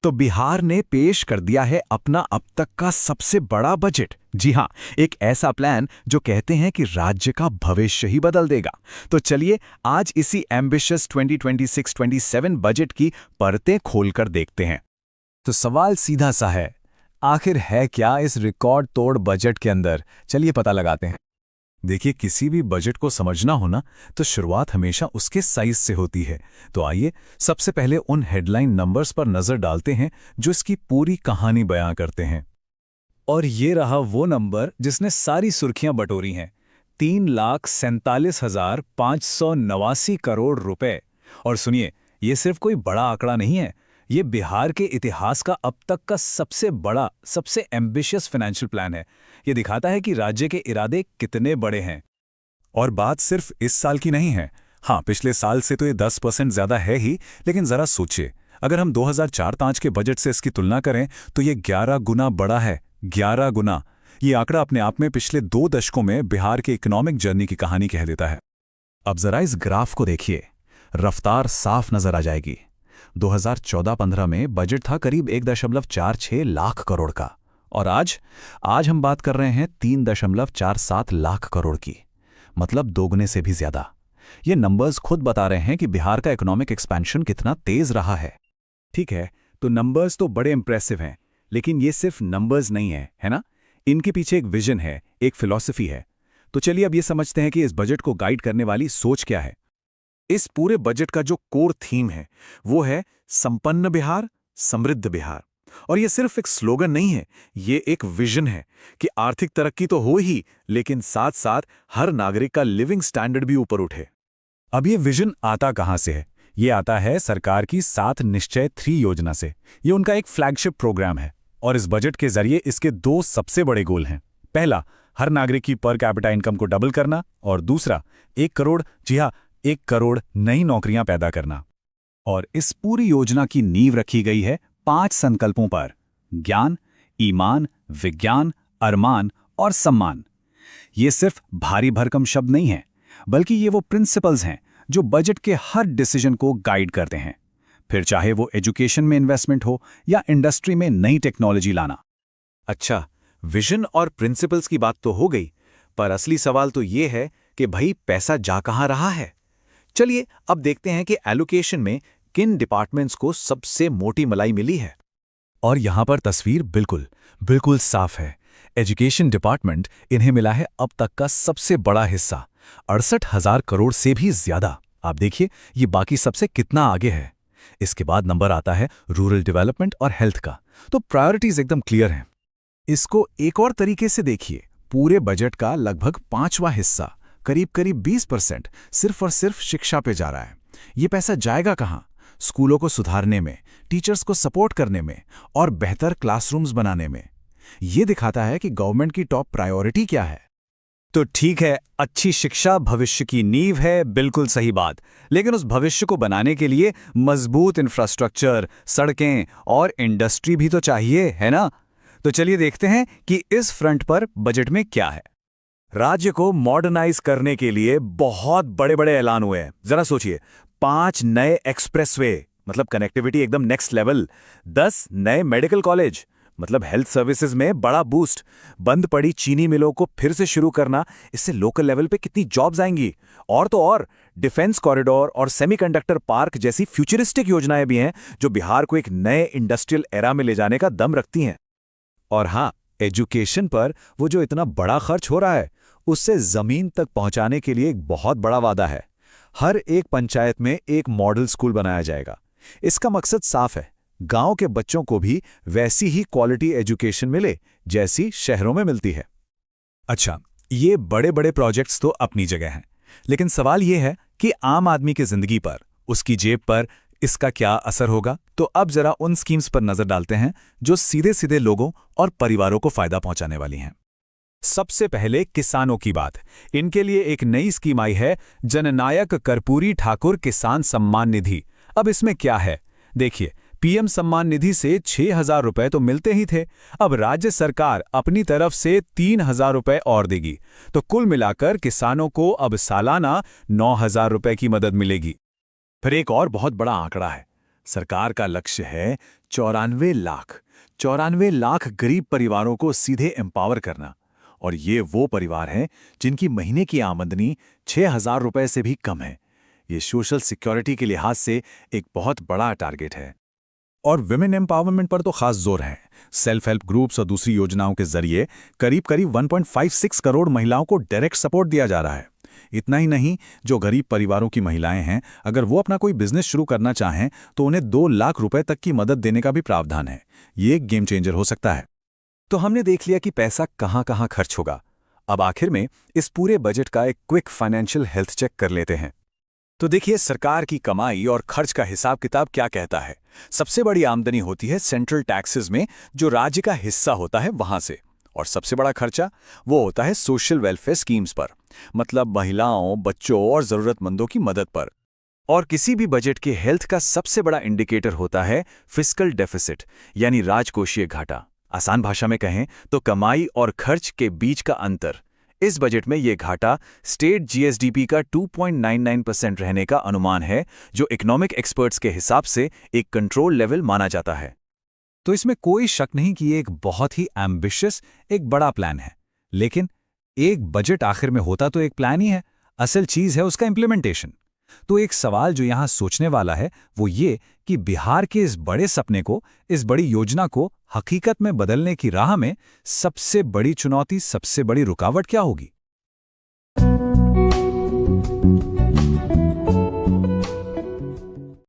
तो बिहार ने पेश कर दिया है अपना अब तक का सबसे बड़ा बजट। जी हां, एक ऐसा प्लान जो कहते हैं कि राज्य का भविष्य ही बदल देगा। तो चलिए आज इसी एम्बिशियस 2026-27 बजट की परतें खोलकर देखते हैं। तो सवाल सीधा सा है, आखिर है क्या इस रिकॉर्ड तोड़ बजट के अंदर? चलिए पता लगाते हैं। देखिए, किसी भी बजट को समझना हो ना, तो शुरुआत हमेशा उसके साइज से होती है। तो आइए सबसे पहले उन हेडलाइन नंबर्स पर नजर डालते हैं जो इसकी पूरी कहानी बयां करते हैं। और ये रहा वो नंबर जिसने सारी सुर्खियां बटोरी हैं, 3,47,589 करोड़ रुपए। और सुनिए, ये सिर्फ कोई बड़ा आंकड़ा नहीं है, ये बिहार के इतिहास का अब तक का सबसे बड़ा, सबसे एम्बिशियस फाइनेंशियल प्लान है। ये दिखाता है कि राज्य के इरादे कितने बड़े हैं। और बात सिर्फ इस साल की नहीं है। हाँ, पिछले साल से तो ये 10% ज्यादा है ही, लेकिन जरा सोचिए, अगर हम 2004-05 के बजट से इसकी तुलना करें तो ये 11 गुना बड़ा है। 11 गुना। ये आंकड़ा अपने आप में पिछले 2 दशकों में बिहार के इकोनॉमिक जर्नी की कहानी कह देता है। अब जरा इस ग्राफ को देखिए, रफ्तार साफ नजर आ जाएगी। 2014-15 में बजट था करीब 1.46 लाख करोड़ का, और आज हम बात कर रहे हैं 3.47 लाख करोड़ की, मतलब दोगुने से भी ज्यादा। ये नंबर्स खुद बता रहे हैं कि बिहार का इकोनॉमिक एक्सपेंशन कितना तेज रहा है। ठीक है, तो नंबर्स तो बड़े इंप्रेसिव हैं, लेकिन ये सिर्फ नंबर्स नहीं है ना? इनके पीछे एक विजन है, एक फिलॉसफी है। तो चलिए अब ये समझते हैं कि इस बजट को गाइड करने वाली सोच क्या है। इस पूरे बजट का जो कोर थीम है वो है संपन्न बिहार, समृद्ध बिहार। और ये सिर्फ एक स्लोगन नहीं है, ये एक विजन है कि आर्थिक तरक्की तो हो ही, लेकिन साथ साथ हर नागरिक का लिविंग स्टैंडर्ड भी ऊपर उठे। अब ये विजन आता कहां से है? ये आता है सरकार की 7 निश्चय 3 योजना से। ये उनका एक फ्लैगशिप प्रोग्राम है, और इस बजट के जरिए इसके 2 सबसे बड़े गोल हैं। पहला, हर नागरिक की पर कैपिटा इनकम को डबल करना, और दूसरा, 1 करोड़, जी हाँ, 1 करोड़ नई नौकरियां पैदा करना। और इस पूरी योजना की नींव रखी गई है 5 संकल्पों पर: ज्ञान, ईमान, विज्ञान, अरमान और सम्मान। ये सिर्फ भारी भरकम शब्द नहीं है, बल्कि ये वो प्रिंसिपल्स हैं जो बजट के हर डिसीजन को गाइड करते हैं, फिर चाहे वो एजुकेशन में इन्वेस्टमेंट हो या इंडस्ट्री में नई टेक्नोलॉजी लाना। अच्छा, विजन और प्रिंसिपल्स की बात तो हो गई, पर असली सवाल तो ये है कि भाई पैसा जा कहां रहा है। चलिए अब देखते हैं कि एलोकेशन में किन डिपार्टमेंट्स को सबसे मोटी मलाई मिली है। और यहां पर तस्वीर बिल्कुल साफ है। एजुकेशन डिपार्टमेंट, इन्हें मिला है अब तक का सबसे बड़ा हिस्सा, 68,000 करोड़ से भी ज्यादा। आप देखिए ये बाकी सबसे कितना आगे है। इसके बाद नंबर आता है रूरल डेवलपमेंट और हेल्थ का। तो प्रायोरिटीज एकदम क्लियर हैं। इसको एक और तरीके से देखिए, पूरे बजट का लगभग 5वां हिस्सा, करीब 20% सिर्फ और सिर्फ शिक्षा पे जा रहा है। ये पैसा जाएगा कहां? स्कूलों को सुधारने में, टीचर्स को सपोर्ट करने में और बेहतर क्लासरूम्स बनाने में। ये दिखाता है कि गवर्नमेंट की टॉप प्रायोरिटी क्या है। तो ठीक है, अच्छी शिक्षा भविष्य की नींव है, बिल्कुल सही बात। लेकिन उस भविष्य को बनाने के लिए मजबूत इंफ्रास्ट्रक्चर, सड़कें और इंडस्ट्री भी तो चाहिए, है ना? तो चलिए देखते हैं कि इस फ्रंट पर बजट में क्या है। राज्य को मॉडर्नाइज करने के लिए बहुत बड़े बड़े ऐलान हुए हैं। जरा सोचिए, 5 नए एक्सप्रेसवे, मतलब कनेक्टिविटी एकदम नेक्स्ट लेवल। 10 नए मेडिकल कॉलेज, मतलब हेल्थ सर्विसेज में बड़ा बूस्ट। बंद पड़ी चीनी मिलों को फिर से शुरू करना, इससे लोकल लेवल पे कितनी जॉब्स आएंगी। और तो और डिफेंस कॉरिडोर और सेमीकंडक्टर पार्क जैसी फ्यूचरिस्टिक योजनाएं भी हैं जो बिहार को एक नए इंडस्ट्रियल एरा में ले जाने का दम रखती हैं। और हाँ, एजुकेशन पर वो जो इतना बड़ा खर्च हो रहा है, उससे जमीन तक पहुंचाने के लिए एक बहुत बड़ा वादा है। हर एक पंचायत में एक मॉडल स्कूल बनाया जाएगा। इसका मकसद साफ है, गांव के बच्चों को भी वैसी ही क्वालिटी एजुकेशन मिले जैसी शहरों में मिलती है। अच्छा, ये बड़े बड़े प्रोजेक्ट्स तो अपनी जगह हैं, लेकिन सवाल ये है कि आम आदमी की जिंदगी पर, उसकी जेब पर इसका क्या असर होगा। तो अब जरा उन स्कीम्स पर नजर डालते हैं जो सीधे सीधे लोगों और परिवारों को फायदा पहुंचाने वाली हैं। सबसे पहले किसानों की बात। इनके लिए एक नई स्कीम आई है, जननायक कर्पूरी ठाकुर किसान सम्मान निधि। अब इसमें क्या है, देखिए, पीएम सम्मान निधि से 6,000 रुपए तो मिलते ही थे, अब राज्य सरकार अपनी तरफ से 3,000 रुपए और देगी। तो कुल मिलाकर किसानों को अब सालाना 9,000 रुपए की मदद मिलेगी। फिर एक और बहुत बड़ा आंकड़ा है, सरकार का लक्ष्य है 94 लाख गरीब परिवारों को सीधे एम्पावर करना। और ये वो परिवार हैं जिनकी महीने की आमदनी 6,000 रुपए से भी कम है। ये सोशल सिक्योरिटी के लिहाज से एक बहुत बड़ा टारगेट है। और विमेन एम्पावरमेंट पर तो खास जोर है। सेल्फ हेल्प ग्रुप्स और दूसरी योजनाओं के जरिए करीब 1.56 करोड़ महिलाओं को डायरेक्ट सपोर्ट दिया जा रहा है। इतना ही नहीं, जो गरीब परिवारों की महिलाएं हैं, अगर वो अपना कोई बिजनेस शुरू करना चाहें तो उन्हें 2 लाख रुपए तक की मदद देने का भी प्रावधान है। ये एक गेम चेंजर हो सकता है। तो हमने देख लिया कि पैसा कहाँ खर्च होगा। अब आखिर में इस पूरे बजट का एक क्विक फाइनेंशियल हेल्थ चेक कर लेते हैं। तो देखिए, सरकार की कमाई और खर्च का हिसाब किताब क्या कहता है। सबसे बड़ी आमदनी होती है सेंट्रल टैक्सेस में, जो राज्य का हिस्सा होता है वहां से। और सबसे बड़ा खर्चा वो होता है सोशल वेलफेयर स्कीम्स पर, मतलब महिलाओं, बच्चों और जरूरतमंदों की मदद पर। और किसी भी बजट के हेल्थ का सबसे बड़ा इंडिकेटर होता है फिस्कल डेफिसिट, यानी राजकोषीय घाटा। आसान भाषा में कहें तो कमाई और खर्च के बीच का अंतर। इस बजट में यह घाटा स्टेट जीएसडीपी का 2.99% रहने का अनुमान है, जो इकोनॉमिक एक्सपर्ट्स के हिसाब से एक कंट्रोल लेवल माना जाता है। तो इसमें कोई शक नहीं कि ये एक बहुत ही एम्बिशियस, एक बड़ा प्लान है। लेकिन एक बजट आखिर में होता तो एक प्लान ही है, असल चीज है उसका इम्प्लीमेंटेशन। तो एक सवाल जो यहां सोचने वाला है वो ये कि बिहार के इस बड़े सपने को, इस बड़ी योजना को हकीकत में बदलने की राह में सबसे बड़ी चुनौती, सबसे बड़ी रुकावट क्या होगी।